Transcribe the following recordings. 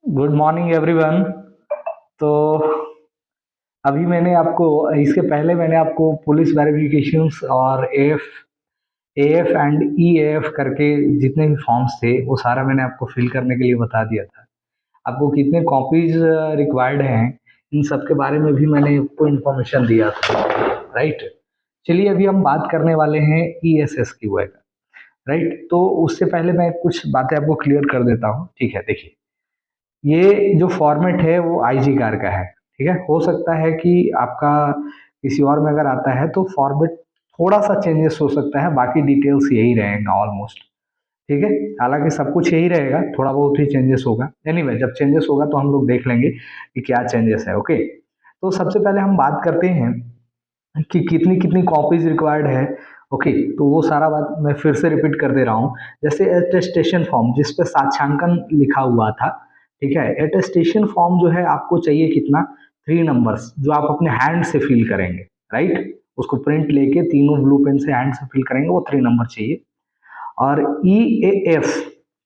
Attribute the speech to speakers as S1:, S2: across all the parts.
S1: Good morning everyone. तो अभी मैंने आपको इसके पहले मैंने आपको पुलिस वेरिफिकेशंस और एएफ एंड ईएएफ करके जितने भी फॉर्म्स थे वो सारा मैंने आपको फिल करने के लिए बता दिया था। आपको कितने कॉपीज रिक्वायर्ड हैं इन सब के बारे में भी मैंने आपको इन्फॉर्मेशन दिया था, राइट। चलिए अभी हम बात करने वाले हैं ईएसएस की का, राइट। तो उससे पहले मैं कुछ बातें आपको क्लियर कर देता हूँ। ठीक है, देखिए ये जो फॉर्मेट है वो आईजी कार का है। ठीक है, हो सकता है कि आपका किसी और में अगर आता है तो फॉर्मेट थोड़ा सा चेंजेस हो सकता है, बाकी डिटेल्स यही रहेगा ऑलमोस्ट। ठीक है, हालांकि सब कुछ यही रहेगा, थोड़ा बहुत ही चेंजेस होगा। एनीवे जब चेंजेस होगा तो हम लोग देख लेंगे कि क्या चेंजेस है। ओके, तो सबसे पहले हम बात करते हैं कि कितनी कितनी कॉपीज रिक्वायर्ड है। ओके, तो वो सारा बात मैं फिर से रिपीट कर दे रहा हूँ। जैसे अटेस्टेशन फॉर्म जिस पे साक्ष्यांकन लिखा हुआ था, ठीक है, अटेस्टेशन फॉर्म जो है आपको चाहिए कितना, 3 नंबर्स, जो आप अपने हैंड से फिल करेंगे, राइट। उसको प्रिंट लेके तीनों ब्लू पेन से हैंड से फिल करेंगे, वो 3 नंबर चाहिए। और ई ए एफ,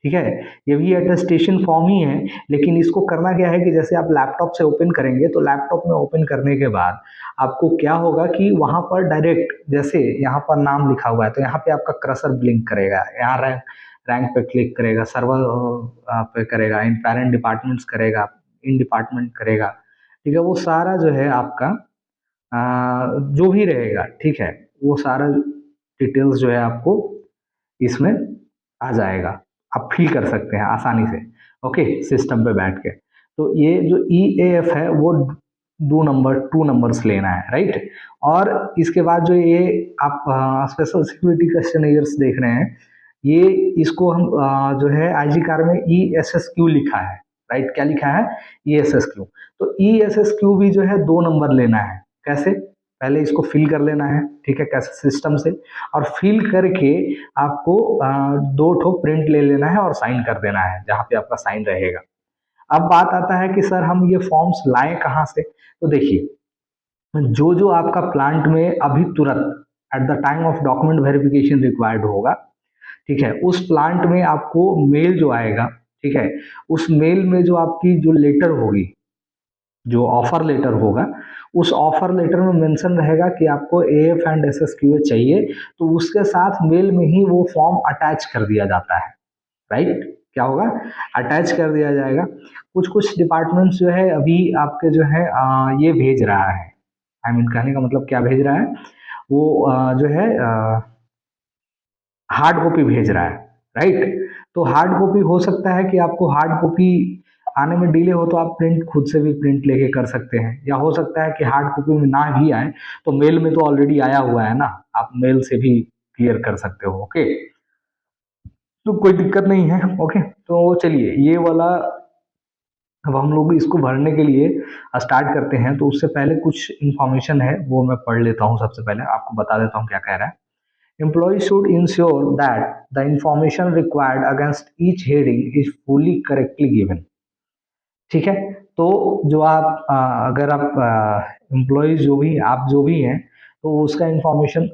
S1: ठीक है, ये भी अटेस्टेशन फॉर्म ही है, लेकिन इसको करना क्या है कि जैसे आप लैपटॉप से ओपन करेंगे तो लैपटॉप में ओपन करने के बाद आपको क्या होगा कि वहां पर डायरेक्ट, जैसे यहाँ पर नाम लिखा हुआ है तो यहाँ पे आपका क्रसर ब्लिंक करेगा, यहाँ रैंक रैंक पे क्लिक करेगा, सर्वर पे करेगा, इन पेरेंट डिपार्टमेंट्स करेगा, इन डिपार्टमेंट करेगा। ठीक है, वो सारा जो है आपका जो भी रहेगा, ठीक है, वो सारा डिटेल्स जो है आपको इसमें आ जाएगा। आप फिल कर सकते हैं आसानी से, ओके, सिस्टम पे बैठ के। तो ये जो ई ए एफ है वो 2 नंबर्स लेना है, राइट। और इसके बाद जो ये आप स्पेशल सिक्योरिटी क्वेश्चनियर्स देख रहे हैं, ये इसको हम जो है आईजी कार में ई एस एस क्यू लिखा है, राइट। क्या लिखा है, ई एस एस क्यू। तो ई एस एस क्यू भी जो है 2 नंबर लेना है। कैसे, पहले इसको फिल कर लेना है, ठीक है, कैसे, सिस्टम से। और फिल करके आपको 2 ठो प्रिंट ले लेना है और साइन कर देना है जहाँ पे आपका साइन रहेगा। अब बात आता है कि सर हम ये फॉर्म्स लाएं कहाँ से। तो देखिए, जो जो आपका प्लांट में अभी तुरंत at the time of document verification required होगा, ठीक है, उस प्लांट में आपको मेल जो आएगा, ठीक है, उस मेल में जो आपकी जो लेटर होगी, जो ऑफर लेटर होगा, उस ऑफर लेटर में मेंशन रहेगा कि आपको एएफ एंड एसएसक्यूए चाहिए, तो उसके साथ मेल में ही वो फॉर्म अटैच कर दिया जाता है, राइट। क्या होगा, अटैच कर दिया जाएगा। कुछ कुछ डिपार्टमेंट्स जो है अभी आपके जो है ये भेज रहा है, आई मीन कहने का मतलब क्या भेज रहा है, वो जो है हार्ड कॉपी भेज रहा है, राइट। तो हार्ड कॉपी हो सकता है कि आपको हार्ड कॉपी आने में डिले हो तो आप प्रिंट खुद से भी प्रिंट लेके कर सकते हैं, या हो सकता है कि हार्ड कॉपी में ना भी आए तो मेल में तो ऑलरेडी आया हुआ है ना, आप मेल से भी क्लियर कर सकते हो। ओके, तो कोई दिक्कत नहीं है। ओके, तो चलिए ये वाला अब हम लोग इसको भरने के लिए स्टार्ट करते हैं। तो उससे पहले कुछ इन्फॉर्मेशन है वो मैं पढ़ लेता हूँ, सबसे पहले आपको बता देता हूँ क्या कह रहा है। Employees should ensure that the information required against each heading is fully correctly given। ठीक है, तो जो आप अगर आप एम्प्लॉयज जो भी आप जो भी हैं तो उसका इंफॉर्मेशन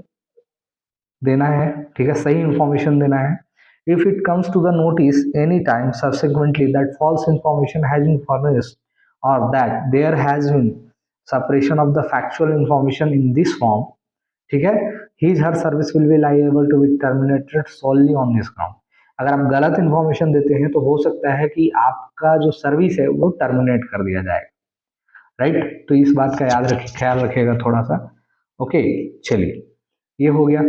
S1: देना है, ठीक है, सही इंफॉर्मेशन देना है। If it comes to the notice any time subsequently that false information has been furnished or that there has been separation of the factual information in this form, ठीक है, his her service will be liable to be terminated solely on this ground. अगर आप गलत information देते हैं तो हो सकता है कि आपका जो सर्विस है वो टर्मिनेट कर दिया जाएगा, राइट। तो इस बात का याद रखिए, ख्याल रखिएगा थोड़ा सा। ओके, चलिए ये हो गया।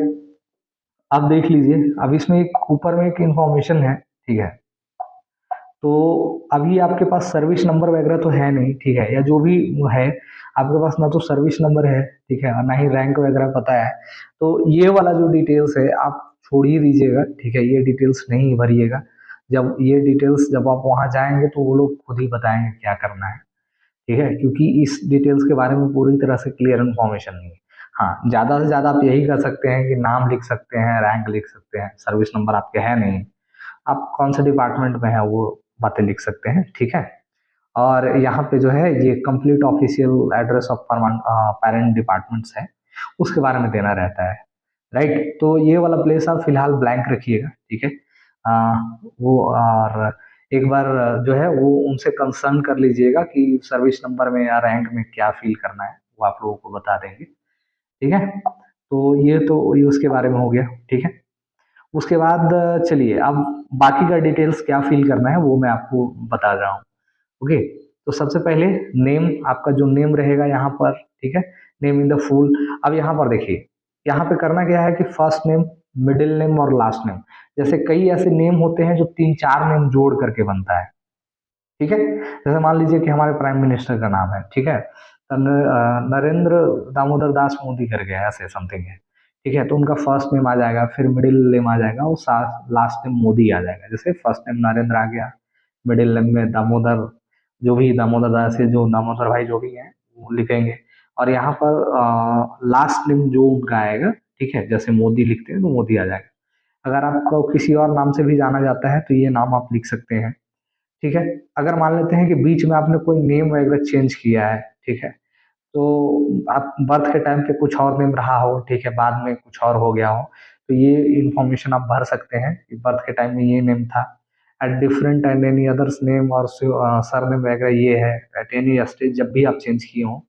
S1: अब देख लीजिए, अब इसमें एक ऊपर में एक इंफॉर्मेशन है, ठीक है। तो अभी आपके पास सर्विस नंबर वगैरह तो है नहीं, ठीक है, या जो भी है आपके पास ना तो सर्विस नंबर है, ठीक है, और ना ही रैंक वगैरह पता है। तो ये वाला जो डिटेल्स है आप छोड़ ही दीजिएगा, ठीक है, ये डिटेल्स नहीं भरिएगा। जब ये डिटेल्स जब आप वहाँ जाएंगे तो वो लोग खुद ही बताएंगे क्या करना है, ठीक है, क्योंकि इस डिटेल्स के बारे में पूरी तरह से क्लियर इन्फॉर्मेशन नहीं है। हाँ, ज़्यादा से ज़्यादा आप यही कर सकते हैं कि नाम लिख सकते हैं, रैंक लिख सकते हैं, सर्विस नंबर आपके है नहीं, आप कौन से डिपार्टमेंट में है वो बातें लिख सकते हैं, ठीक है। और यहाँ पे जो है ये complete official address of parent departments है, उसके बारे में देना रहता है, राइट। तो ये वाला प्लेस आप फिलहाल ब्लैंक रखिएगा, ठीक है। वो और एक बार जो है वो उनसे कंसर्न कर लीजिएगा कि सर्विस नंबर में या रैंक में क्या फिल करना है, वो आप लोगों को बता देंगे। ठीक है, तो ये उसके बारे में हो गया। ठीक है, उसके बाद चलिए अब बाकी का डिटेल्स क्या फिल करना है वो मैं आपको बता रहा हूँ। ओके, तो सबसे पहले नेम, आपका जो नेम रहेगा यहाँ पर, ठीक है, नेम इन द फुल। अब यहाँ पर देखिए, यहाँ पे करना क्या है कि फर्स्ट नेम, मिडिल नेम और लास्ट नेम, जैसे कई ऐसे नेम होते हैं जो 3-4 नेम जोड़ करके बनता है। ठीक है, जैसे मान लीजिए कि हमारे प्राइम मिनिस्टर का नाम है, ठीक है, तो नरेंद्र दामोदर दास मोदी करके है, ऐसे समथिंग है। ठीक है, तो उनका फर्स्ट नेम आ जाएगा, फिर मिडिल नेम आ जाएगा और लास्ट नेम मोदी आ जाएगा। जैसे फर्स्ट नेम नरेंद्र आ गया, मिडिल नेम में दामोदर, जो भी दामोदर दास है, जो दामोदर भाई जो भी हैं वो लिखेंगे। और यहाँ पर लास्ट नेम जो उनका आएगा, ठीक है, जैसे मोदी लिखते हैं तो मोदी आ जाएगा। अगर आपको किसी और नाम से भी जाना जाता है तो ये नाम आप लिख सकते हैं। ठीक है, अगर मान लेते हैं कि बीच में आपने कोई नेम वगैरह चेंज किया है, ठीक है, तो आप बर्थ के टाइम पे कुछ और नेम रहा हो, ठीक है, बाद में कुछ और हो गया हो, तो ये इंफॉर्मेशन आप भर सकते हैं कि बर्थ के टाइम में ये नेम था, at different and any others name और सर नेम वगैरह ये है, एट एनी स्टेज जब भी आप चेंज किए हो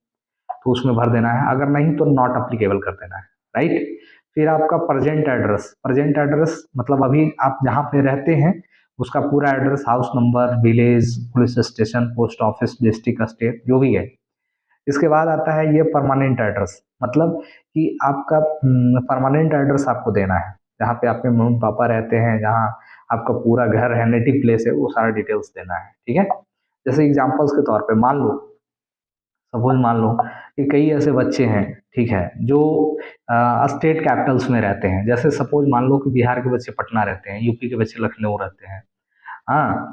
S1: तो उसमें भर देना है। अगर नहीं तो नॉट अप्लीकेबल कर देना है। राइट, फिर आपका प्रेजेंट एड्रेस, प्रेजेंट एड्रेस मतलब अभी आप जहाँ पे रहते हैं उसका पूरा address, house number, village, police station, post office, district, state, जो भी है। इसके बाद आता है ये परमानेंट एड्रेस, मतलब कि आपका परमानेंट एड्रेस आपको देना है, जहाँ पे आपके मम्मी पापा रहते हैं, जहाँ आपका पूरा घर है, नेटिव प्लेस है, वो सारा डिटेल्स देना है। ठीक है, जैसे एग्जांपल्स के तौर पे मान लो, सपोज मान लो कि कई ऐसे बच्चे हैं, ठीक है, जो स्टेट कैपिटल्स में रहते हैं। जैसे सपोज मान लो कि बिहार के बच्चे पटना रहते हैं, यूपी के बच्चे लखनऊ रहते हैं। हाँ,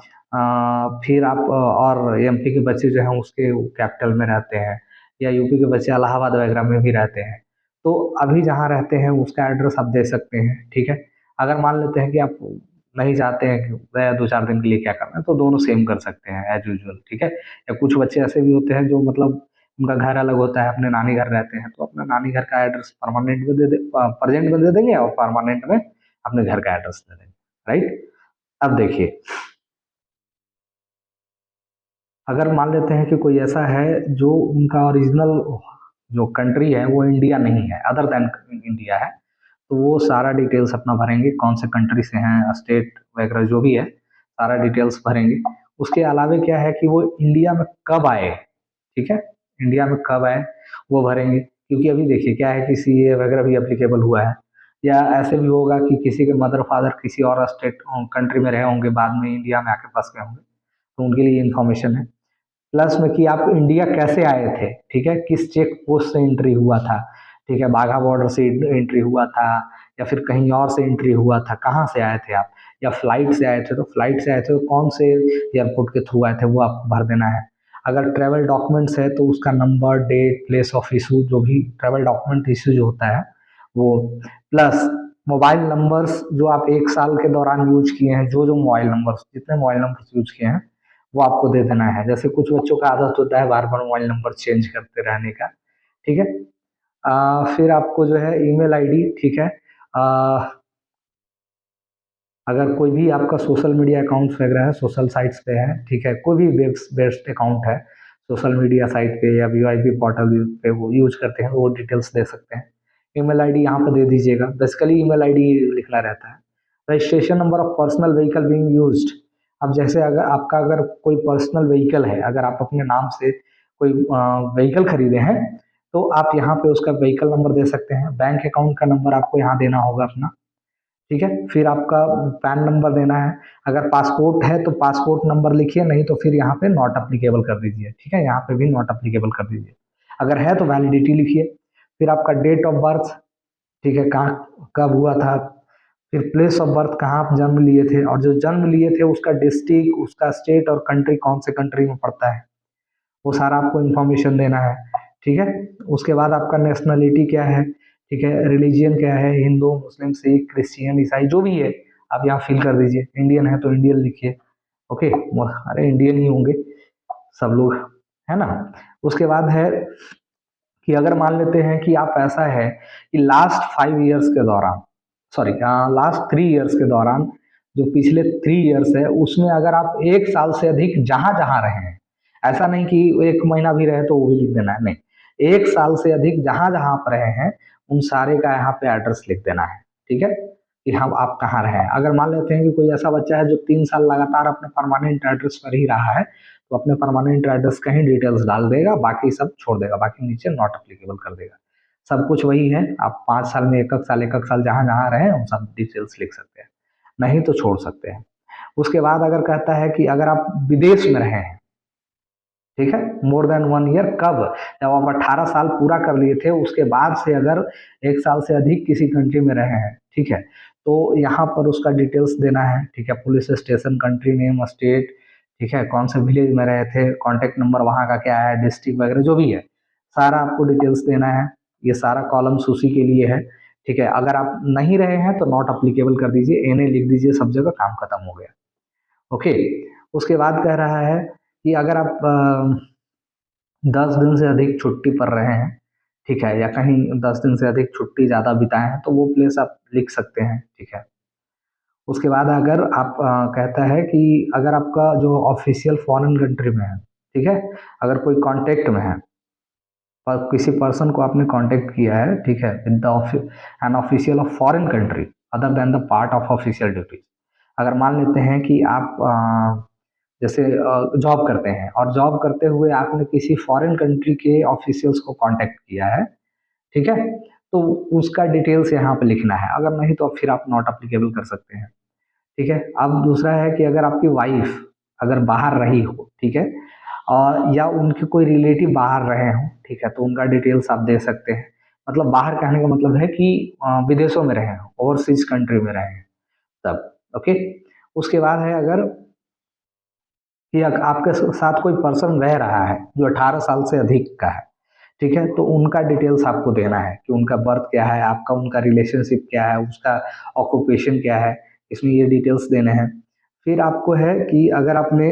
S1: फिर आप और एमपी के बच्चे जो हैं उसके कैपिटल में रहते हैं, या यूपी के बच्चे इलाहाबाद वगैरह में भी रहते हैं। तो अभी जहाँ रहते हैं उसका एड्रेस आप दे सकते हैं। ठीक है, अगर मान लेते हैं कि आप नहीं चाहते हैं कि गया 2-4 दिन के लिए क्या करना है, तो दोनों सेम कर सकते हैं एज यूजल। ठीक है, या कुछ बच्चे ऐसे भी होते हैं जो मतलब उनका घर अलग होता है, अपने नानी घर रहते हैं, तो अपने नानी घर का एड्रेस परमानेंट में दे दे, प्रेजेंट में दे देंगे और परमानेंट में अपने घर का एड्रेस दे देंगे। राइट, अब देखिए, अगर मान लेते हैं कि कोई ऐसा है जो उनका ओरिजिनल जो कंट्री है वो इंडिया नहीं है, अदर देन इंडिया है, तो वो सारा डिटेल्स अपना भरेंगे, कौन से कंट्री से हैं, स्टेट वगैरह जो भी है, सारा डिटेल्स भरेंगे। उसके अलावे क्या है कि वो इंडिया में कब आए, ठीक है, इंडिया में कब आए वो भरेंगे। क्योंकि अभी देखिए क्या है कि सीए वगैरह भी एप्लीकेबल हुआ है, या ऐसे भी होगा कि किसी के मदर फादर किसी और स्टेट कंट्री में रहे होंगे, बाद में इंडिया में आके फंस गए होंगे, तो उनके लिए इन्फॉर्मेशन है। प्लस में कि आप इंडिया कैसे आए थे, ठीक है, किस चेक पोस्ट से एंट्री हुआ था, ठीक है, बाघा बॉर्डर से एंट्री हुआ था, या फिर कहीं और से एंट्री हुआ था, कहाँ से आए थे आप, या फ्लाइट से आए थे तो फ्लाइट से आए थे तो कौन से एयरपोर्ट के थ्रू आए थे वो आपको भर देना है। अगर ट्रैवल डॉक्यूमेंट्स है तो उसका number, date, place of issue, जो भी ट्रैवल डॉक्यूमेंट इशू जो होता है वो, प्लस मोबाइल नंबर्स जो आप 1 साल के दौरान यूज किए हैं, जो जो मोबाइल नंबर्स, जितने मोबाइल नंबर्स यूज किए हैं वो आपको दे देना है। जैसे कुछ बच्चों का आदत होता है बार बार मोबाइल नंबर चेंज करते रहने का। ठीक है, फिर आपको जो है ईमेल आईडी, ठीक है, आ, अगर कोई भी आपका सोशल मीडिया अकाउंट्स वगैरह है, सोशल साइट्स पे है, ठीक है, कोई भी वेब बेस्ड अकाउंट है सोशल मीडिया साइट पे या वीआईपी पोर्टल पे वो यूज करते हैं, वो डिटेल्स दे सकते हैं। ईमेल आईडी यहाँ पर दे दीजिएगा, बेसिकली ईमेल आईडी लिखना रहता है। Registration number of personal vehicle being used, अब जैसे अगर आपका अगर कोई पर्सनल व्हीकल है, अगर आप अपने नाम से कोई व्हीकल खरीदे हैं, तो आप यहाँ पे उसका व्हीकल नंबर दे सकते हैं। बैंक अकाउंट का नंबर आपको यहाँ देना होगा अपना। ठीक है, फिर आपका पैन नंबर देना है। अगर पासपोर्ट है तो पासपोर्ट नंबर लिखिए, नहीं तो फिर यहाँ पे नॉट अप्लीकेबल कर दीजिए। ठीक है, यहाँ पे भी नॉट अप्लीकेबल कर दीजिए। अगर है तो वैलिडिटी लिखिए। फिर आपका डेट ऑफ बर्थ, ठीक है, कहाँ कब हुआ था। फिर प्लेस ऑफ बर्थ, कहाँ आप जन्म लिए थे, और जो जन्म लिए थे उसका डिस्ट्रिक्ट, उसका स्टेट और कंट्री, कौन से कंट्री में पड़ता है, वो सारा आपको इन्फॉर्मेशन देना है। ठीक है, उसके बाद आपका नेशनलिटी क्या है, ठीक है, रिलीजियन क्या है, हिंदू, मुस्लिम, सिख, क्रिश्चियन, ईसाई, जो भी है आप यहाँ फिल कर दीजिए। इंडियन है तो इंडियन लिखिए। ओके, अरे इंडियन ही होंगे सब लोग, है ना। उसके बाद है कि अगर मान लेते हैं कि आप, ऐसा है कि लास्ट 5 ईयर्स के दौरान, सॉरी, लास्ट 3 ईयर्स के दौरान जो पिछले 3 ईयर्स है उसमें अगर आप 1 साल से अधिक जहां जहां रहे हैं, ऐसा नहीं कि 1 महीना भी रहे तो वो भी लिख देना है, नहीं, 1 साल से अधिक जहां जहां आप रहे हैं उन सारे का यहाँ पे एड्रेस लिख देना है। ठीक है, कि हम आप कहाँ रहे हैं। अगर मान लेते हैं कि कोई ऐसा बच्चा है जो 3 साल लगातार अपने परमानेंट एड्रेस पर ही रहा है, तो अपने परमानेंट एड्रेस का ही डिटेल्स डाल देगा, बाकी सब छोड़ देगा, बाकी नीचे नॉट अप्लीकेबल कर देगा। सब कुछ वही है, आप 5 साल में एक एक साल जहां जहां रहे उन सब डिटेल्स लिख सकते हैं, नहीं तो छोड़ सकते हैं। उसके बाद अगर कहता है कि अगर आप विदेश में रहे हैं, ठीक है, मोर देन 1 ईयर, कब, जब आप 18 साल पूरा कर लिए थे उसके बाद से अगर 1 साल से अधिक किसी कंट्री में रहे हैं, ठीक है, तो यहाँ पर उसका डिटेल्स देना है। ठीक है, police station, country name, state, ठीक है, कौन से विलेज में रहे थे, कॉन्टेक्ट नंबर वहाँ का क्या है, डिस्ट्रिक्ट वगैरह जो भी है सारा आपको डिटेल्स देना है। ये सारा कॉलम्स उसी के लिए है। ठीक है, अगर आप नहीं रहे हैं तो नॉट अप्लीकेबल कर दीजिए, एनए लिख दीजिए, सब जगह काम खत्म हो गया। ओके, उसके बाद कह रहा है कि अगर आप 10 दिन से अधिक छुट्टी पर रहे हैं, ठीक है, या कहीं 10 दिन से अधिक छुट्टी ज़्यादा बिताए हैं तो वो प्लेस आप लिख सकते हैं। ठीक है, उसके बाद अगर आप कहता है कि अगर आपका जो ऑफिशियल फॉरेन कंट्री में है, ठीक है, अगर कोई कांटेक्ट में है और किसी पर्सन को आपने कांटेक्ट किया है, ठीक है, with the an official of foreign country other than the part of official duties. अगर मान लेते हैं कि आप जैसे जॉब करते हैं और जॉब करते हुए आपने किसी फॉरेन कंट्री के ऑफिशियल्स को कांटेक्ट किया है, ठीक है, तो उसका डिटेल्स यहाँ पे लिखना है। अगर नहीं तो फिर आप नॉट अप्लीकेबल कर सकते हैं। ठीक है, अब दूसरा है कि अगर आपकी वाइफ अगर बाहर रही हो, ठीक है, और या उनके कोई रिलेटिव बाहर रहे हो, ठीक है, तो उनका डिटेल्स आप दे सकते हैं। मतलब बाहर कहने का मतलब है कि विदेशों में रहे हो, ओवरसीज कंट्री में रहे हैं तब। ओके, उसके बाद है अगर कि आपके साथ कोई पर्सन रह रहा है जो 18 साल से अधिक का है, ठीक है, तो उनका डिटेल्स आपको देना है कि उनका बर्थ क्या है, आपका उनका रिलेशनशिप क्या है, उसका ऑक्यूपेशन क्या है, इसमें ये डिटेल्स देने हैं। फिर आपको है कि अगर आपने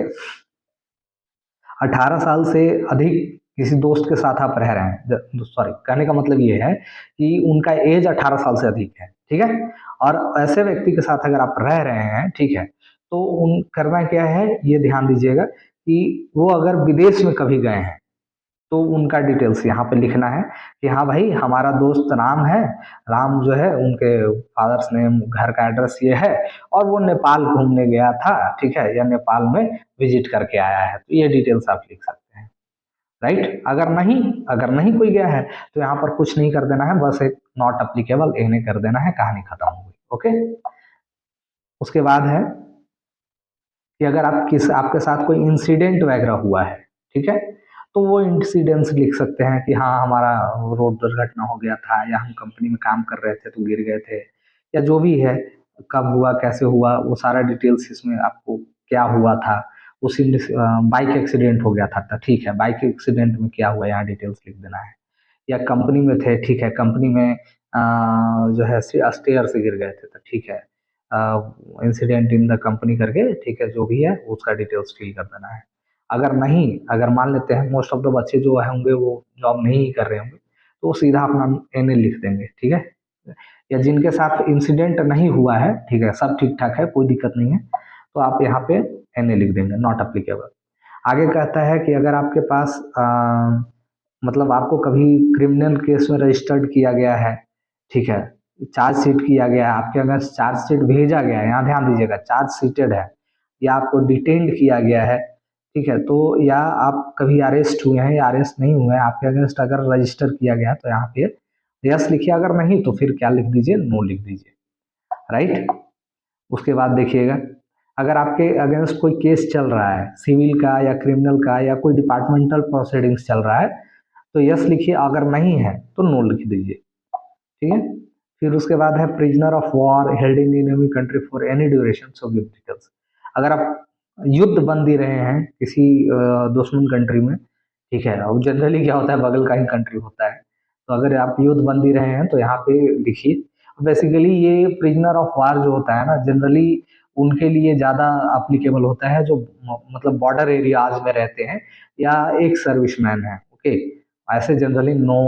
S1: 18 साल से अधिक किसी दोस्त के साथ आप रह रहे हैं, सॉरी, कहने का मतलब ये है कि उनका एज 18 साल से अधिक है, ठीक है, और ऐसे व्यक्ति के साथ अगर आप रह रहे हैं, ठीक है, तो उन करना क्या है ये ध्यान दीजिएगा कि वो अगर विदेश में कभी गए हैं तो उनका डिटेल्स यहाँ पे लिखना है कि हाँ भाई हमारा दोस्त राम है, राम जो है उनके फादर्स नेम, घर का एड्रेस ये है, और वो नेपाल घूमने गया था, ठीक है, या नेपाल में विजिट करके आया है, तो ये डिटेल्स आप लिख सकते हैं। राइट, अगर नहीं कोई गया है तो यहाँ पर कुछ नहीं कर देना है, बस एक नॉट अप्लीकेबल एने कर देना है, कहानी खत्म हो गई। ओके, उसके बाद है कि अगर आपके साथ कोई इंसिडेंट वगैरह हुआ है, ठीक है, तो वो इंसिडेंट्स लिख सकते हैं कि हाँ हमारा रोड दुर्घटना हो गया था, या हम कंपनी में काम कर रहे थे तो गिर गए थे, या जो भी है, कब हुआ, कैसे हुआ, वो सारा डिटेल्स इसमें आपको क्या हुआ था, उसी बाइक एक्सीडेंट हो गया था तो ठीक है, बाइक एक्सीडेंट में क्या हुआ यहाँ डिटेल्स लिख देना है। या कंपनी में थे, ठीक है, कंपनी में जो है स्टेयर से गिर गए थे तो ठीक है, इंसिडेंट इन द कंपनी करके, ठीक है, जो भी है उसका डिटेल्स फिल कर देना है। अगर नहीं, अगर मान लेते हैं मोस्ट ऑफ द बच्चे जो है होंगे वो जॉब नहीं कर रहे होंगे तो वो सीधा अपना एनए लिख देंगे। ठीक है, या जिनके साथ इंसिडेंट नहीं हुआ है, ठीक है, सब ठीक ठाक है, कोई दिक्कत नहीं है, तो आप यहाँ पे एनए लिख देंगे, नॉट अप्लीकेबल। आगे कहता है कि अगर आपके पास मतलब आपको कभी क्रिमिनल केस में रजिस्टर्ड किया गया है, ठीक है, चार्जशीट किया गया है, आपके अगेंस्ट चार्जशीट भेजा गया है, यहाँ ध्यान दीजिएगा, चार्ज शीटेड है, या आपको डिटेन्ड किया गया है, ठीक है, तो या आप कभी अरेस्ट हुए हैं या अरेस्ट नहीं हुए हैं, आपके अगेंस्ट अगर रजिस्टर किया गया है तो यहाँ पे यस लिखिए, अगर नहीं तो फिर क्या लिख दीजिए, नो लिख दीजिए। राइट, उसके बाद देखिएगा, अगर आपके अगेंस्ट कोई केस चल रहा है, सिविल का या क्रिमिनल का या कोई डिपार्टमेंटल प्रोसीडिंग्स चल रहा है, तो यस लिखिए, अगर नहीं है तो नो लिख दीजिए। ठीक है, फिर उसके बाद है prisoner of war held in enemy country for any duration, so give details. अगर आप युद्ध बंदी रहे हैं किसी दुश्मन कंट्री में, ठीक है, और जनरली क्या होता है बगल का ही कंट्री होता है, तो अगर आप युद्ध बंदी रहे हैं तो यहाँ पे लिखिए। बेसिकली ये प्रिजनर ऑफ वार जो होता है ना, जनरली उनके लिए ज़्यादा अप्लीकेबल होता है जो मतलब बॉर्डर एरियाज में रहते हैं या एक सर्विसमैन है। ओके, ऐसे जनरली नो।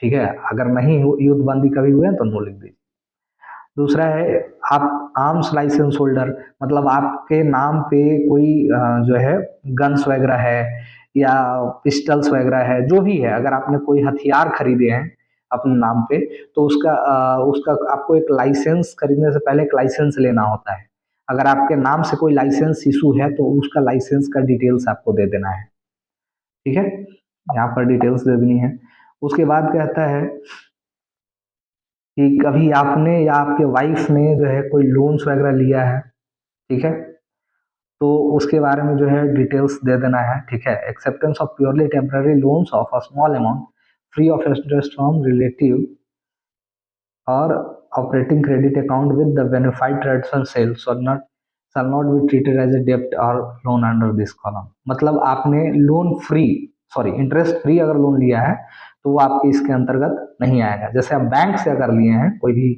S1: ठीक है, अगर नहीं युद्ध बंदी कभी हुए हैं तो नो लिख दीजिए। दूसरा है आप आर्म्स लाइसेंस होल्डर, मतलब आपके नाम पे कोई जो है गन्स वगैरह है या पिस्टल्स वगैरह है, जो भी है, अगर आपने कोई हथियार खरीदे हैं अपने नाम पे, तो उसका आपको एक लाइसेंस खरीदने से पहले एक लाइसेंस लेना होता है। अगर आपके नाम से कोई लाइसेंस इशू है तो उसका लाइसेंस का डिटेल्स आपको दे देना है। ठीक है, यहाँ पर डिटेल्स दे देनी है। उसके बाद कहता है कि कभी आपने या आपके वाइफ ने जो है कोई लोन्स वगैरह लिया है, ठीक है, तो उसके बारे में जो है डिटेल्स दे देना है। ठीक है, acceptance of purely temporary loans of a small amount free of interest from relative or operating credit account with the bona fide tradition sales or not shall not be treated as a debt or loan under this column। मतलब आपने loan free, sorry interest free अगर loan लिया है तो वो आपके इसके अंतर्गत नहीं आएगा। जैसे आप बैंक से अगर लिए हैं कोई भी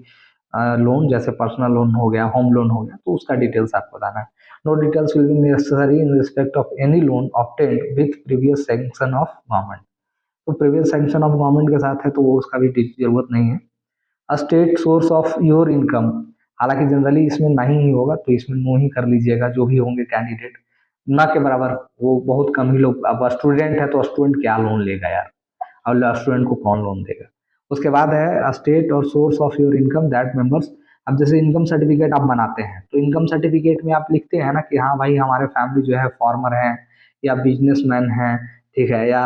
S1: लोन, जैसे पर्सनल लोन हो गया, होम लोन हो गया, तो उसका डिटेल्स आपको बताना है। No details will be necessary in respect of any loan obtained with previous sanction of government. तो प्रीवियस सैंक्शन ऑफ गवर्नमेंट के साथ है तो वो उसका भी जरूरत नहीं है। State source of your income, हालांकि जनरली इसमें नहीं ही होगा तो इसमें नो ही कर लीजिएगा, जो भी होंगे कैंडिडेट ना के बराबर, वो बहुत कम ही लोग। अब स्टूडेंट है तो स्टूडेंट क्या लोन लेगा यार, और स्टूडेंट को कौन लोन देगा। उसके बाद है स्टेट और source of your income that members. अब जैसे इनकम सर्टिफिकेट आप बनाते हैं तो इनकम सर्टिफिकेट में आप लिखते हैं ना कि हाँ भाई हमारे फैमिली जो है फार्मर है या बिजनेसमैन है, ठीक है, या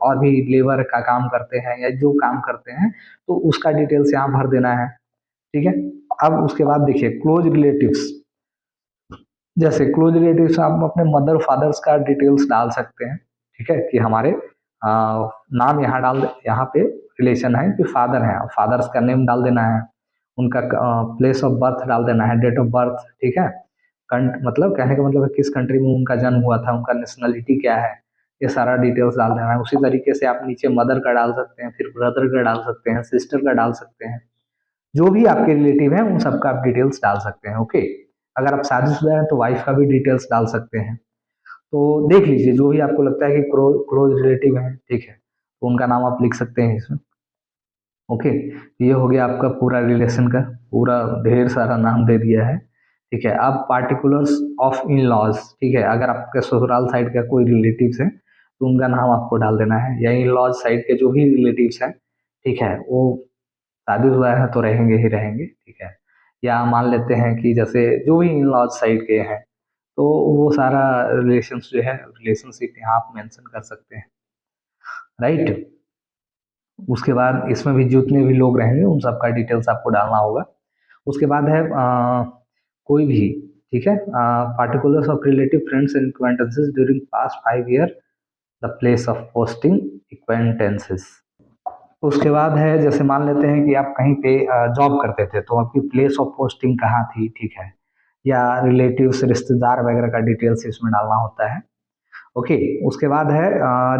S1: और भी लेबर का काम करते हैं या जो काम करते हैं, तो उसका डिटेल्स यहाँ भर देना है। ठीक है, अब उसके बाद देखिए क्लोज रिलेटिव्स। जैसे क्लोज रिलेटिव्स आप अपने मदर फादर्स का डिटेल्स डाल सकते हैं। ठीक है, कि हमारे नाम यहाँ यहाँ पे रिलेशन है कि फादर हैं, फादर्स का नेम डाल देना है, उनका प्लेस ऑफ बर्थ डाल देना है, डेट ऑफ बर्थ। ठीक है, मतलब कहने का मतलब है किस कंट्री में उनका जन्म हुआ था, उनका नेशनलिटी क्या है, ये सारा डिटेल्स डाल देना है। उसी तरीके से आप नीचे मदर का डाल सकते हैं, फिर ब्रदर का डाल सकते हैं, सिस्टर का डाल सकते हैं, जो भी आपके रिलेटिव हैं उन सबका आप डिटेल्स डाल सकते हैं। ओके, अगर आप शादीशुदा हैं तो वाइफ का भी डिटेल्स डाल सकते हैं। तो देख लीजिए जो भी आपको लगता है कि क्लोज रिलेटिव है, ठीक है, तो उनका नाम आप लिख सकते हैं इसमें। ओके, ये हो गया आपका पूरा रिलेशन का, पूरा ढेर सारा नाम दे दिया है। ठीक है, अब पार्टिकुलर्स ऑफ इन लॉज। ठीक है, अगर आपके ससुराल साइड का कोई रिलेटिव्स है तो उनका नाम आपको डाल देना है, या इन लॉज साइड के जो भी रिलेटिव्स हैं, ठीक है, वो शादीशुदा है तो रहेंगे ही रहेंगे। ठीक है, या मान लेते हैं कि जैसे जो भी इन लॉज साइड के हैं तो वो सारा रिलेशंस जो है रिलेशनशिप यहाँ आप मेंशन कर सकते हैं। राइट, उसके बाद इसमें भी जितने भी लोग रहेंगे उन सबका डिटेल्स आपको डालना होगा। उसके बाद है कोई भी, ठीक है, particulars of relative friends and acquaintances during past 5 year, the place of posting acquaintances. उसके बाद है जैसे मान लेते हैं कि आप कहीं पे जॉब करते थे तो आपकी प्लेस ऑफ पोस्टिंग कहाँ थी, ठीक है, या रिलेटिव्स रिश्तेदार वगैरह का डिटेल्स इसमें डालना होता है। ओके, उसके बाद है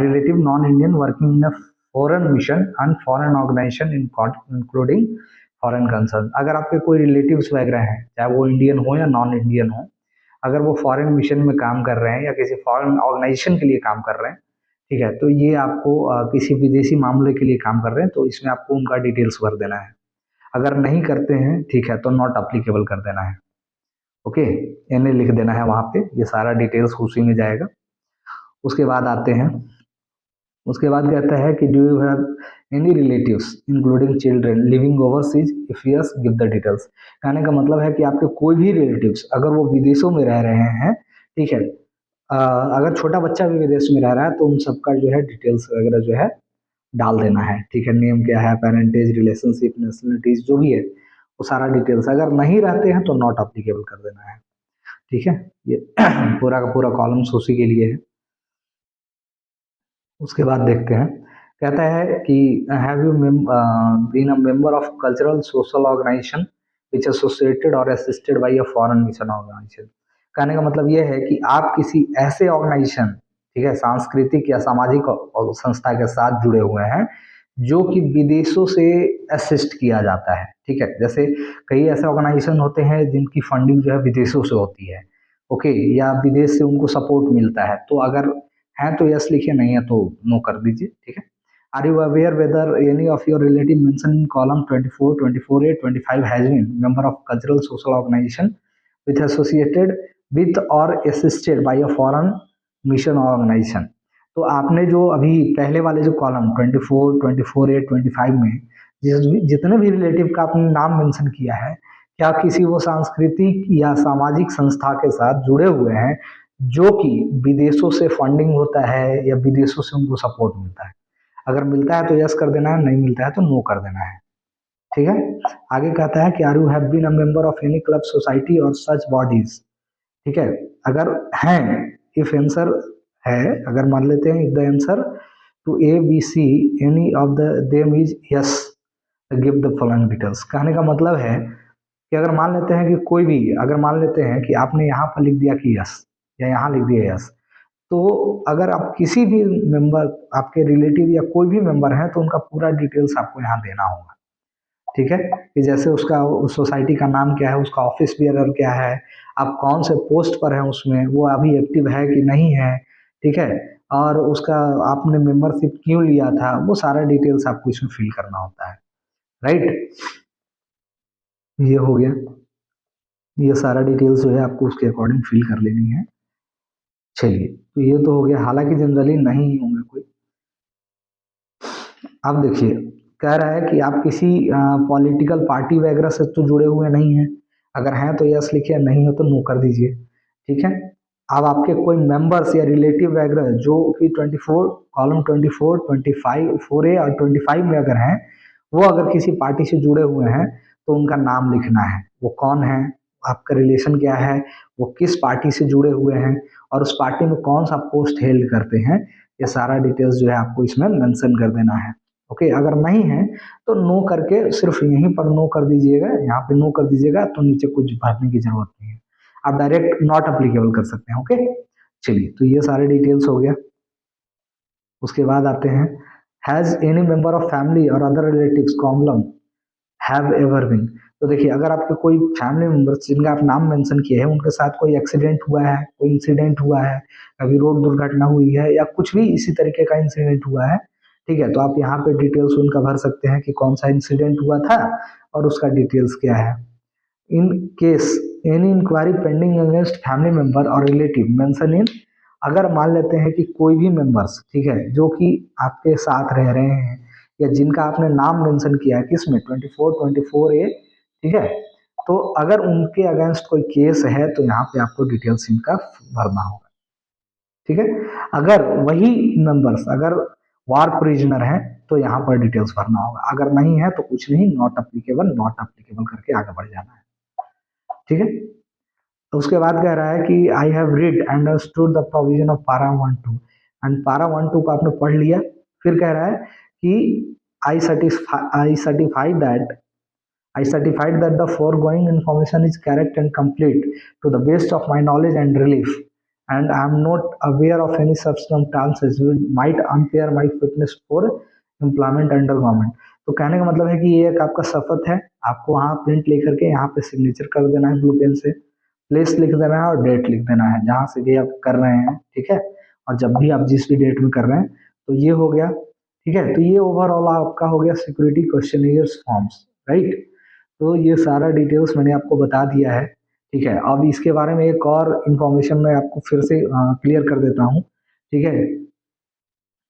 S1: relative non Indian working in foreign mission and foreign organization including foreign concern. अगर आपके कोई रिलेटिव्स वगैरह हैं, चाहे वो इंडियन हो या नॉन इंडियन हो, अगर वो फॉरेन मिशन में काम कर रहे हैं या किसी फॉरेन ऑर्गेनाइजेशन के लिए काम कर रहे हैं, ठीक है, तो ये आपको किसी विदेशी मामले के लिए काम कर रहे हैं तो इसमें आपको उनका डिटेल्स भर देना है। अगर नहीं करते हैं, ठीक है, तो नॉट अप्लीकेबल कर देना है। ओके, एनए लिख देना है वहाँ पे, ये सारा डिटेल्स उसी में जाएगा। उसके बाद आते हैं, उसके बाद कहता है कि do you have any relatives including children living overseas, if yes give the details. कहने का मतलब है कि आपके कोई भी रिलेटिव्स अगर वो विदेशों में रह रहे हैं, ठीक है, अगर छोटा बच्चा भी विदेश में रह रहा है तो उन सबका जो है डिटेल्स वगैरह जो है डाल देना है। ठीक है, नेम क्या है, पेरेंटेज, रिलेशनशिप, नेशनलिटीज, जो भी है वो सारा डिटेल्स। अगर नहीं रहते हैं तो नॉट अप्लीकेबल कर देना है। ठीक है, ये पूरा का पूरा कॉलम्स उसी के लिए है। उसके बाद देखते हैं, कहता है कि have you been a member of cultural social organisation which associated or assisted by a foreign mission organisation. कहने का मतलब ये है कि आप किसी ऐसे ऑर्गेनाइजेशन, ठीक है, सांस्कृतिक या सामाजिक संस्था के साथ जुड़े हुए हैं जो कि विदेशों से असिस्ट किया जाता है। ठीक है, जैसे कई ऐसे ऑर्गेनाइजेशन होते हैं जिनकी फंडिंग जो है विदेशों से होती है, ओके, या विदेश से उनको सपोर्ट मिलता है, तो अगर है तो यस लिखिए, नहीं है तो नो कर दीजिए। ठीक है, Are you aware whether any of your relative mentioned in column 24, 24A, 25 has been member of cultural social organization with associated with or assisted by a foreign mission or organization? तो आपने जो अभी पहले वाले जो कॉलम 24, 24A, 25 में जितने भी रिलेटिव का आपने नाम मेंशन किया है, क्या किसी वो सांस्कृतिक या सामाजिक संस्था के साथ जुड़े हुए हैं जो कि विदेशों से फंडिंग होता है या विदेशों से उनको सपोर्ट मिलता है? अगर मिलता है तो यस कर देना है, नहीं मिलता है तो नो कर देना है। ठीक है, आगे कहता है कि are you have been a member of any club, society or such bodies. ठीक है, अगर हैं, इफ आंसर है, अगर मान लेते हैं if the answer to A B C any of the them is yes, give the following details. कहने का मतलब है कि अगर मान लेते हैं कि कोई भी, अगर मान लेते हैं कि आपने यहाँ पर लिख दिया कि यस या यहाँ लिख दिया यस, तो अगर आप किसी भी मेंबर, आपके रिलेटिव या कोई भी मेंबर है, तो उनका पूरा डिटेल्स आपको यहाँ देना होगा। ठीक है, कि जैसे उसका उस सोसाइटी का नाम क्या है, उसका ऑफिस बियरर क्या है, आप कौन से पोस्ट पर हैं उसमें, वो अभी एक्टिव है कि नहीं है। ठीक है, और उसका आपने मेंबरशिप क्यों लिया था, वो सारा डिटेल्स आपको इसमें फिल करना होता है। राइट, ये हो गया, ये सारा डिटेल्स जो है आपको उसके अकॉर्डिंग फिल कर लेनी है। चलिए, तो ये तो हो गया, हालांकि जनरली नहीं होंगे कोई। अब देखिए, कह रहा है कि आप किसी पॉलिटिकल पार्टी वगैरह से तो जुड़े हुए नहीं हैं, अगर हैं तो यस लिखिए, नहीं हो तो नो कर दीजिए। ठीक है, अब आपके कोई मेंबर्स या रिलेटिव वगैरह जो कि 24 कॉलम 24, 25 4A और 25 में अगर हैं, वो अगर किसी पार्टी से जुड़े हुए हैं तो उनका नाम लिखना है, वो कौन है, आपका रिलेशन क्या है, वो किस पार्टी से जुड़े हुए हैं और उस पार्टी में कौन सा पोस्ट हेल्ड करते हैं, ये सारा डिटेल्स जो है आपको इसमें मेंशन कर देना है। ओके, अगर नहीं है तो नो करके सिर्फ यहीं पर नो कर दीजिएगा, यहाँ पे नो कर दीजिएगा, तो नीचे कुछ भरने की जरूरत नहीं है, आप डायरेक्ट नॉट अप्लीकेबल कर सकते हैं। ओके, चलिए, तो ये सारे डिटेल्स हो गया। उसके बाद आते हैं, has any member of family or other relatives common have ever been. तो देखिए, अगर आपके कोई फैमिली मेंबर्स जिनका आप नाम मेंशन किए हैं, उनके साथ कोई एक्सीडेंट हुआ है, कोई इंसिडेंट हुआ है, कभी रोड दुर्घटना हुई है या कुछ भी इसी तरीके का इंसिडेंट हुआ है, ठीक है, तो आप यहाँ पे डिटेल्स उनका भर सकते हैं कि कौन सा इंसिडेंट हुआ था और उसका डिटेल्स क्या है। In case any inquiry pending against family member or relative mention in, अगर मान लेते हैं कि कोई भी मेंबर्स, ठीक है, जो कि आपके साथ रह रहे हैं या जिनका आपने नाम मेंशन किया है किसमें 24A, ठीक है, तो अगर उनके अगेंस्ट कोई केस है तो यहाँ पे आपको डिटेल्स इनका भरना होगा। ठीक है, अगर वही मेंबर्स अगर वार प्रिजनर हैं तो यहाँ पर डिटेल्स भरना होगा, अगर नहीं है तो कुछ नहीं, नॉट अप्लीकेबल, नॉट अप्लीकेबल करके आगे बढ़ जाना है। ठीक है, तो उसके बाद कह रहा है कि I have read and understood the provision of पारा 1 2, एंड पारा 1 2 को आपने पढ़ लिया। फिर कह रहा है कि आई certified that the foregoing information is correct and complete to the best of my knowledge and relief, and I am not aware of any circumstances which might impair my fitness for employment under government। तो कहने का मतलब है कि ये एक आपका शपथ है, आपको वहाँ प्रिंट लेकर के यहाँ पे सिग्नेचर कर देना है ब्लू पेन से, प्लेस लिख देना है और डेट लिख देना है जहाँ से भी आप कर रहे हैं। ठीक है, और जब भी आप जिस भी डेट में कर रहे हैं, तो ये हो गया। ठीक है, तो ये ओवरऑल आपका हो गया सिक्योरिटी क्वेश्चनियर्स फॉर्म्स। राइट, तो ये सारा डिटेल्स मैंने आपको बता दिया है। ठीक है, अब इसके बारे में एक और इन्फॉर्मेशन मैं आपको फिर से क्लियर कर देता हूँ। ठीक है,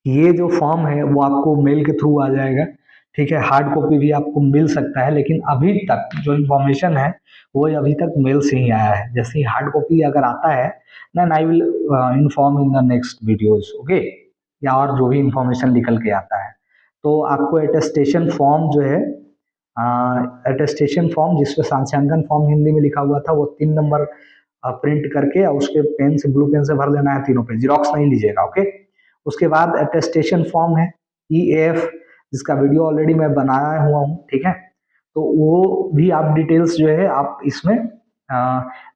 S1: ये जो फॉर्म है वो आपको मेल के थ्रू आ जाएगा। ठीक है, हार्ड कॉपी भी आपको मिल सकता है, लेकिन अभी तक जो इन्फॉर्मेशन है वो अभी तक मेल से ही आया है। जैसे ही हार्ड कॉपी अगर आता है then I will inform in the next videos. Okay, या और जो भी इन्फॉर्मेशन निकल के आता है, तो आपको अटेस्टेशन फॉर्म जो है, अटेस्टेशन फॉर्म जिसपे सांख्यांकन फॉर्म हिंदी में लिखा हुआ था, वो 3 नंबर प्रिंट करके और उसके पेन से, ब्लू पेन से भर लेना है, तीनों पे जीरोक्स नहीं लीजिएगा। ओके, उसके बाद अटेस्टेशन फॉर्म है EAF, जिसका वीडियो ऑलरेडी मैं बनाया हुआ हूँ। ठीक है, तो वो भी आप डिटेल्स जो है आप इसमें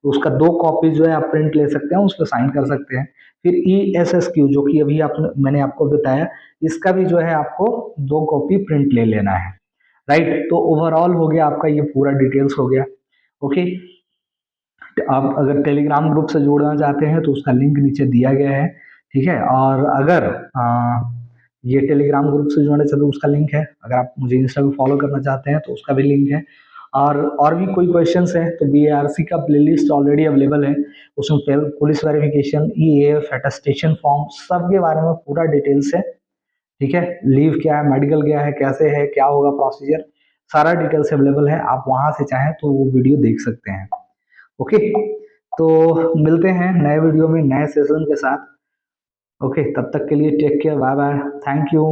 S1: उसका 2 कॉपी जो है आप प्रिंट ले सकते हैं, उस पर साइन कर सकते हैं। फिर ESSQ जो कि अभी आप, मैंने आपको बताया, इसका भी जो है आपको 2 कॉपी प्रिंट ले लेना है। राइट, तो ओवरऑल हो गया आपका ये पूरा डिटेल्स हो गया। ओके, आप अगर टेलीग्राम ग्रुप से जुड़ना चाहते हैं तो उसका लिंक नीचे दिया गया है। ठीक है, और अगर ये टेलीग्राम ग्रुप से जुड़ना चाहते हो उसका लिंक है, अगर आप मुझे इंस्टा पे फॉलो करना चाहते हैं तो उसका भी लिंक है। और भी कोई क्वेश्चंस है तो बीएआरसी का प्लेलिस्ट ऑलरेडी अवेलेबल है, उसमें police verification, EAF, attestation form, सबके बारे में पूरा डिटेल्स है। ठीक है, लीव क्या है, मेडिकल क्या है, कैसे है, क्या होगा प्रोसीजर, सारा डिटेल्स अवेलेबल है, आप वहां से चाहें तो वो वीडियो देख सकते हैं। ओके, तो मिलते हैं नए वीडियो में नए सेशन के साथ। ओके, तब तक के लिए take care, bye bye, thank you.